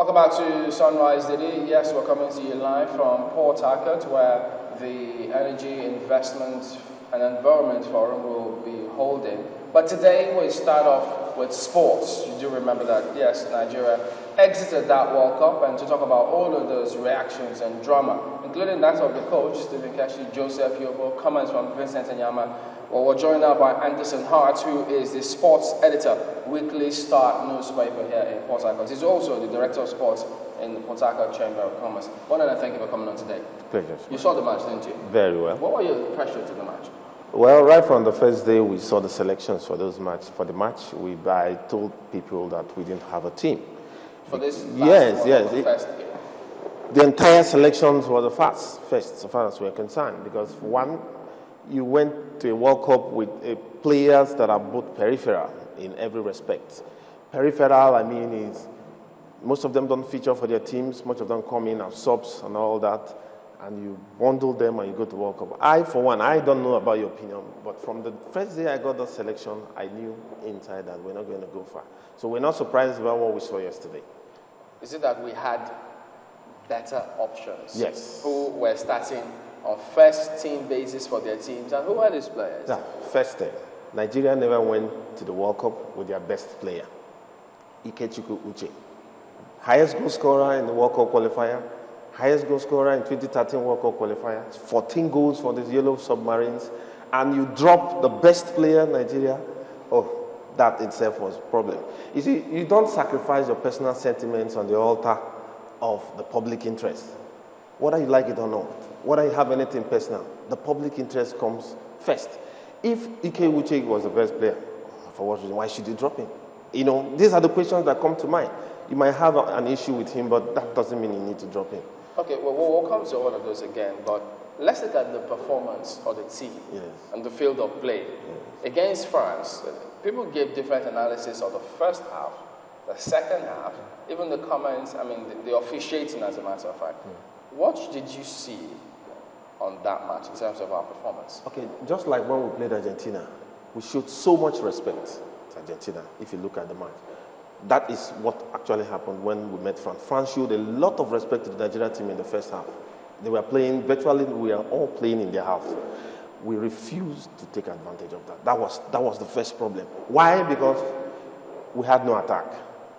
Welcome back to Sunrise Daily. Yes, we're coming to you live from Port Harcourt, where the Energy Investment and Environment Forum will be holding. But today we start off with sports. You do remember that, yes, Nigeria exited that World Cup, and to talk about all of those reactions and drama, including that of the coach, Stephen Keshi, Joseph Yobo, comments from Vincent Anyama. Well, we're joined now by Hart, who is the sports editor, Weekly Star newspaper here in Port Harcourt. He's also the director of sports in the Harcourt Chamber of Commerce. One, and thank you for coming on today. Pleasure. You saw the match, didn't you? Very well. What were your impressions of the match? Well, right from the first day, we saw the selections for those match. For the match, I told people that we didn't have a team. For this yes. First game. The entire selections were the first, so far as we're concerned, because one, you went to a World Cup with players that are both peripheral in every respect. Peripheral, I mean, is most of them don't feature for their teams. Much of them come in as subs and all that, and you bundle them and you go to World Cup. I, for one, I don't know about your opinion, but from the first day I got the selection, I knew inside that we're not going to go far. So we're not surprised about what we saw yesterday. Is it that we had better options? Yes. Who were starting on first team basis for their teams, and who are these players? Yeah, first thing, Nigeria never went to the World Cup with their best player, Ikechukwu Ucha. Highest goal scorer in the World Cup qualifier, highest goal scorer in 2013 World Cup qualifier, 14 goals for the Yellow Submarines, and you drop the best player in Nigeria. Oh, that itself was a problem. You see, you don't sacrifice your personal sentiments on the altar of the public interest. Whether you like it or not, whether you have anything personal, the public interest comes first. If Ikechukwu was the best player, for what reason? Why should you drop him? You know, these are the questions that come to mind. You might have an issue with him, but that doesn't mean you need to drop him. Okay, well, we'll come to all of those again, but let's look at the performance of the team and the field of play. Against France, people gave different analysis of the first half, the second half, even the comments, I mean, the officiating, as a matter of fact. What did you see on that match in terms of our performance? Okay, just like when we played Argentina, we showed so much respect to Argentina, if you look at the match. That is what actually happened when we met France. France showed a lot of respect to the Nigeria team in the first half. They were playing, virtually we are all playing in their half. We refused to take advantage of that. That was the first problem. Why? Because we had no attack.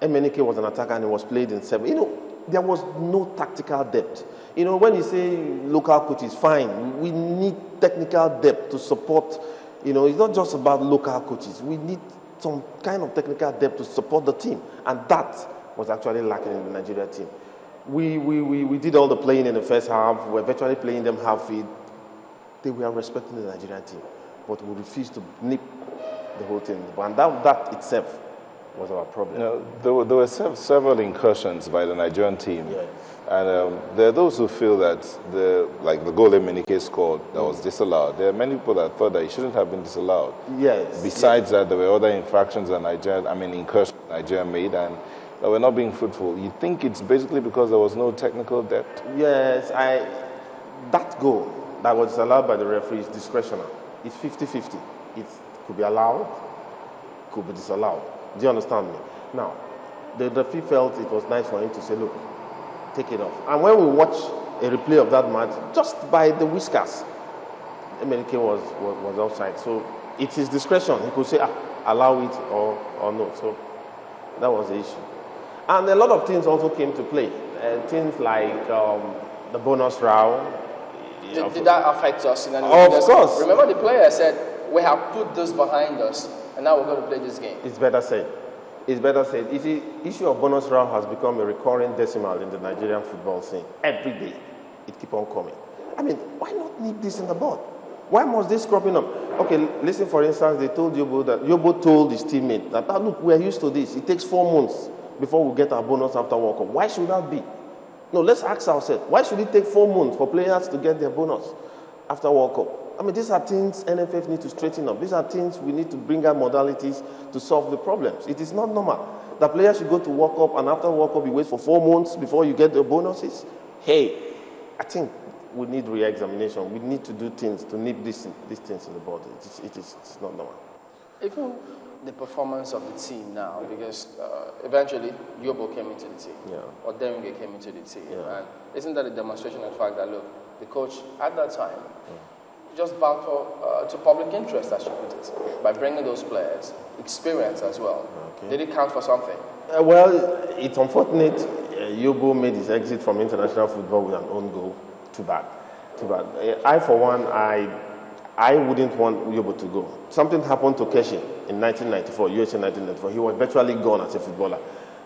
MNK was an attacker and he was played in 7. You know, there was no tactical depth. You know, when you say local coaches, fine. We need technical depth to support. You know, it's not just about local coaches. We need some kind of technical depth to support the team. And that was actually lacking in the Nigeria team. We did all the playing in the first half. We were virtually playing them half field. They were respecting the Nigerian team. But we refused to nip the whole thing. And that itself was our problem. You know, there were several incursions by the Nigerian team. Yes. And there are those who feel that the goal Emenike scored that was disallowed. There are many people that thought that it shouldn't have been disallowed. Yes. Besides that, there were other infractions that incursions Nigeria made and that were not being fruitful. You think it's basically because there was no technical depth? Yes, that goal that was allowed by the referee is discretionary. It's 50-50. It could be allowed, could be disallowed. Do you understand me? Now, the referee felt it was nice for him to say, look, take it off. And when we watch a replay of that match, just by the whiskers, MNK was outside. So it's his discretion. He could say, allow it or no. So that was the issue. And a lot of things also came to play. Things like the bonus round. Did that affect us in any way? Of course. Remember the player said, we have put this behind us, and now we're going to play this game. It's better said. It's better said. You see, issue of bonus round has become a recurring decimal in the Nigerian football scene. Every day, it keeps on coming. I mean, why not nip this in the bud? Why must this cropping up? Okay, listen, for instance, they told Yobo that Yobo told his teammate that, look, we're used to this. It takes 4 months before we get our bonus after World Cup. Why should that be? No, let's ask ourselves, why should it take 4 months for players to get their bonus after World Cup? I mean, these are things NFF need to straighten up. These are things we need to bring out modalities to solve the problems. It is not normal that players should go to World Cup and after World Cup you wait for 4 months before you get the bonuses. Hey, I think we need re-examination. We need to do things to nip these things in the bud. It's not normal. Even the performance of the team now? Because eventually, Yobo came into the team, or Deringue came into the team. And isn't that a demonstration of the fact that, look, the coach at that time just vowed to public interest, as you put it, by bringing those players, experience as well. Okay. Did it count for something? Well, it's unfortunate Yobo made his exit from international football with an own goal. Too bad. I, for one, I wouldn't want Yobo to go. Something happened to Keshi in 1994, USA 1994. He was virtually gone as a footballer.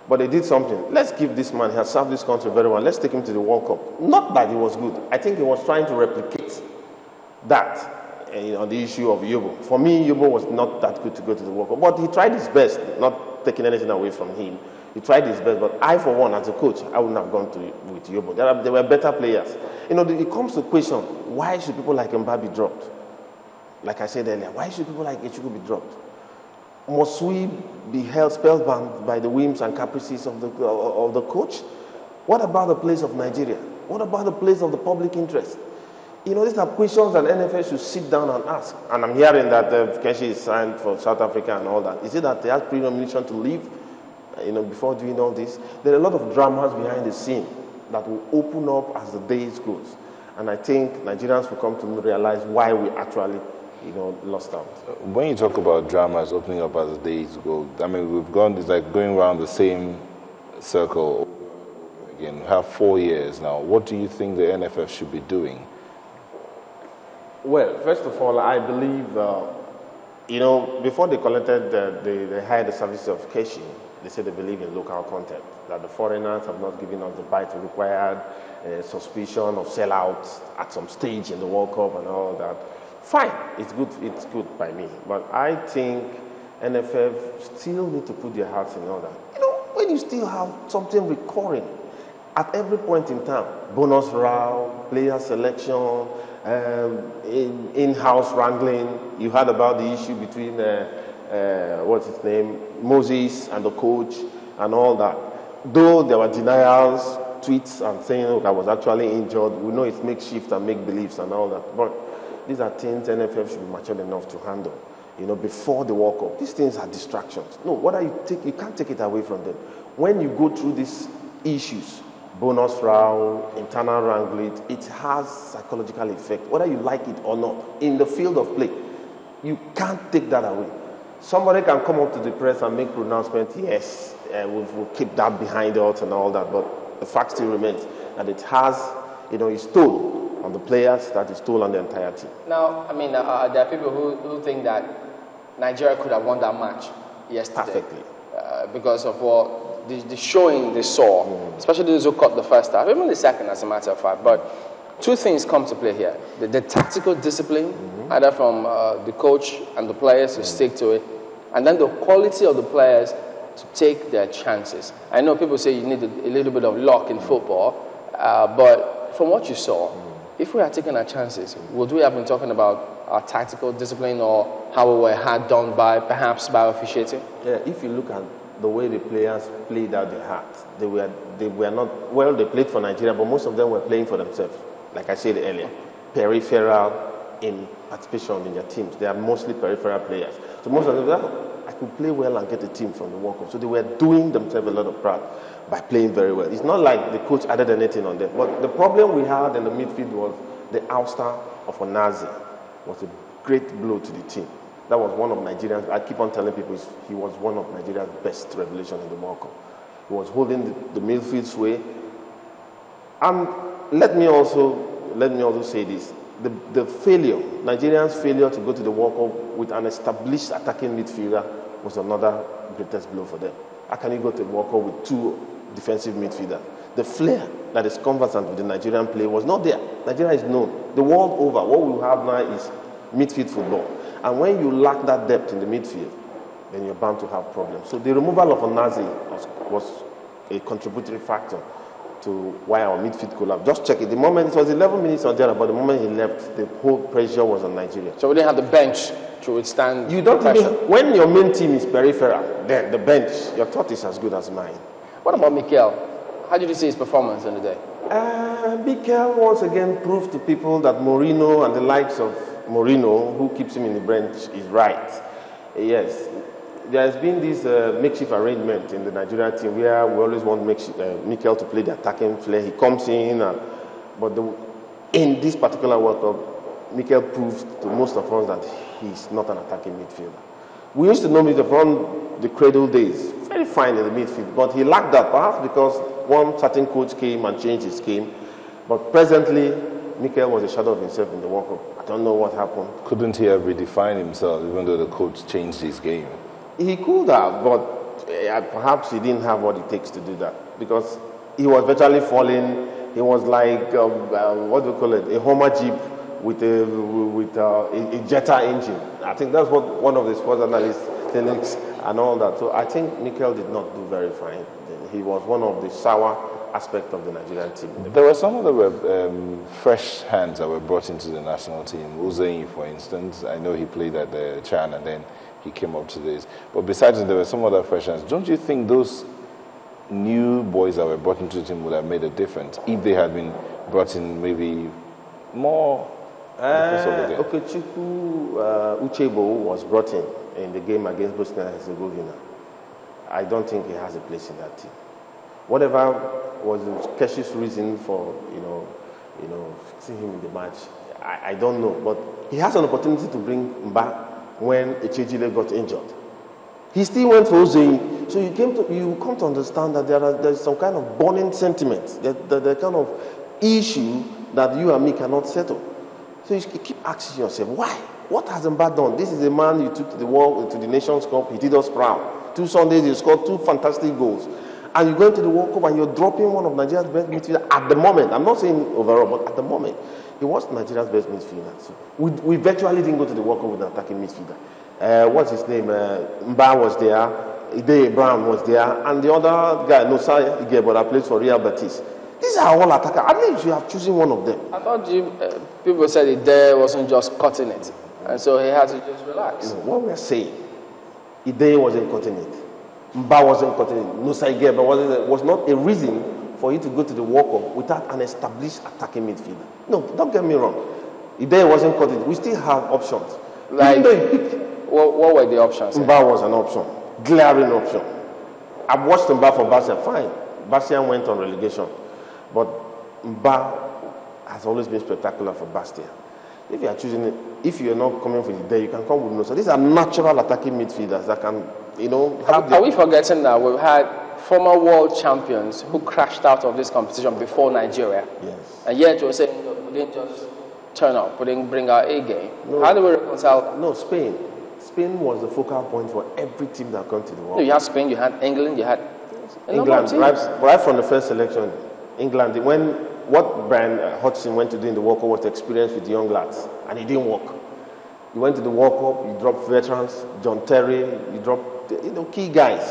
But they did something. Let's give this man, he has served this country very well. Let's take him to the World Cup. Not that he was good. I think he was trying to replicate that on the issue of Yobo. For me, Yobo was not that good to go to the World Cup. But he tried his best, not taking anything away from him. He tried his best. But I, for one, as a coach, I wouldn't have gone with Yobo. There were better players. It comes to question, why should people like Mbappe be dropped? Like I said earlier, why should people like Ikechukwu be dropped? Must we be held spellbound by the whims and caprices of the coach? What about the place of Nigeria? What about the place of the public interest? These are questions that NFF should sit down and ask. And I'm hearing that Keshi is signed for South Africa and all that. Is it that they have pre-nomination to leave, before doing all this? There are a lot of dramas behind the scene that will open up as the days goes. And I think Nigerians will come to realize why we actually lost out. When you talk about dramas opening up as the days go, I mean, it's like going around the same circle again. We have 4 years now. What do you think the NFF should be doing? Well, first of all, I believe, before they collected, they hired the services of Keshi, they said they believe in local content, that the foreigners have not given us the bite required, suspicion of sellouts at some stage in the World Cup and all that. Fine, it's good by me. But I think NFF still need to put their hearts in order. When you still have something recurring at every point in time, bonus round, player selection, in-house wrangling. You heard about the issue between, Moses and the coach and all that. Though there were denials, tweets and saying, I was actually injured, we know it's makeshift and make-believes and all that. But these are things NFF should be mature enough to handle, before the World Cup. These things are distractions. No, you can't take it away from them. When you go through these issues, bonus round, internal wrangling, it has psychological effect, whether you like it or not. In the field of play, you can't take that away. Somebody can come up to the press and make pronouncements, yes, we'll keep that behind us and all that, but the fact still remains that it has, it's toll on the players, that is toll on the entire team. Now, there are people who think that Nigeria could have won that match yesterday. Perfectly. Because of what the showing they saw, especially those who caught the first half, even the second, as a matter of fact. But two things come to play here. The tactical discipline, either from the coach and the players to stick to it, and then the quality of the players to take their chances. I know people say you need a little bit of luck in football, but from what you saw, if we had taken our chances, would we have been talking about our tactical discipline or how we were hard done by, perhaps by officiating? Yeah, if you look at the way the players played out their hearts, they were not, well, they played for Nigeria, but most of them were playing for themselves. Like I said earlier, peripheral in participation in their teams. They are mostly peripheral players. So most of them, I could play well and get a team from the World Cup. So they were doing themselves a lot of proud by playing very well. It's not like the coach added anything on them. But the problem we had in the midfield was the ouster of Onazi was a great blow to the team. That was one of Nigeria's, I keep on telling people, he was one of Nigeria's best revelations in the World Cup. He was holding the midfield sway. And let me also say this. The failure, Nigerians' failure to go to the World Cup with an established attacking midfielder was another greatest blow for them. How can you go to the World Cup with two defensive midfielders? The flair that is conversant with the Nigerian play was not there. Nigeria is known. The world over, what we have now is midfield football. And when you lack that depth in the midfield, then you're bound to have problems. So the removal of Onazi was a contributory factor to why our midfield collapsed. Just check it. The moment it was 11 minutes on there, but the moment he left, the whole pressure was on Nigeria. So we didn't have the bench to withstand. You don't even, when your main team is peripheral, then the bench, your thought is as good as mine. What about Mikel? How did you see his performance in the day? Mikel once again proved to people that Mourinho and the likes of Mourinho, who keeps him in the bench, is right. Yes, there has been this makeshift arrangement in the Nigeria team where we always want Mikel to play the attacking flair. He comes in, but in this particular World Cup, Mikel proves to most of us that he's not an attacking midfielder. We used to know him from the cradle days, very fine in the midfield, but he lacked that, perhaps because one certain coach came and changed his game. But presently, Mikel was a shadow of himself in the World Cup. I don't know what happened. Couldn't he have redefined himself even though the coach changed his game? He could have, but perhaps he didn't have what it takes to do that, because he was virtually falling. He was like, what do we call it, a Homer Jeep with a Jetta engine. I think that's what one of the sports analysts thinks and all that. So I think Mikel did not do very fine. He was one of the sour aspects of the Nigerian team. There were some other fresh hands that were brought into the national team. Uzeyi, for instance, I know he played at the Chan and then he came up to this. But besides that, there were some other fresh hands. Don't you think those new boys that were brought into the team would have made a difference if they had been brought in maybe more? Ikechukwu Uchebo was brought in the game against Bosnia and Herzegovina. I don't think he has a place in that team. Whatever was Keshi's reason for fixing him in the match, I don't know. But he has an opportunity to bring Mba when Echejile got injured. He still went for Uzeyi. So you come to understand that there's some kind of burning sentiment, the kind of issue that you and me cannot settle. So you keep asking yourself, why? What has Mba done? This is a man you took to the World, to the Nations Cup. He did us proud. 2 Sundays, he scored 2 fantastic goals. And you go into the World Cup and you're dropping one of Nigeria's best midfielders at the moment. I'm not saying overall, but at the moment, he was Nigeria's best midfielder. So we virtually didn't go to the World Cup with an attacking midfielder. What's his name? Mba was there. Ide Brown was there. And the other guy, Nosa Igebo, plays for Real Betis. These are all attackers. At least you have chosen one of them. I thought people said Ide wasn't just cutting it. And so he had to just relax. No, what we're saying, Ide wasn't cutting it. Mba wasn't cutting it. Nosa Igebo was not a reason for you to go to the World Cup without an established attacking midfielder. No, don't get me wrong. Ide wasn't cutting it. We still have options. Like, what were the options? Mba was an option. Glaring option. I've watched Mba for Bastia. Fine. Bastia went on relegation. But Mba has always been spectacular for Bastia. If you are choosing it, if you are not coming for the day, you can come with Nosa. These are natural attacking midfielders that can, Are we forgetting that we've had former world champions who crashed out of this competition before Nigeria? Yes. And yet you're saying we didn't just turn up, we didn't bring our A game. No, how do we reconcile? No, Spain. Spain was the focal point for every team that came to the World. No, you had Spain, you had England, you had England. Right from the first selection, England. What Brian Hodgson went to do in the World Cup was to experience with young lads, and it didn't work. You went to the World Cup, you dropped veterans, John Terry, you dropped key guys.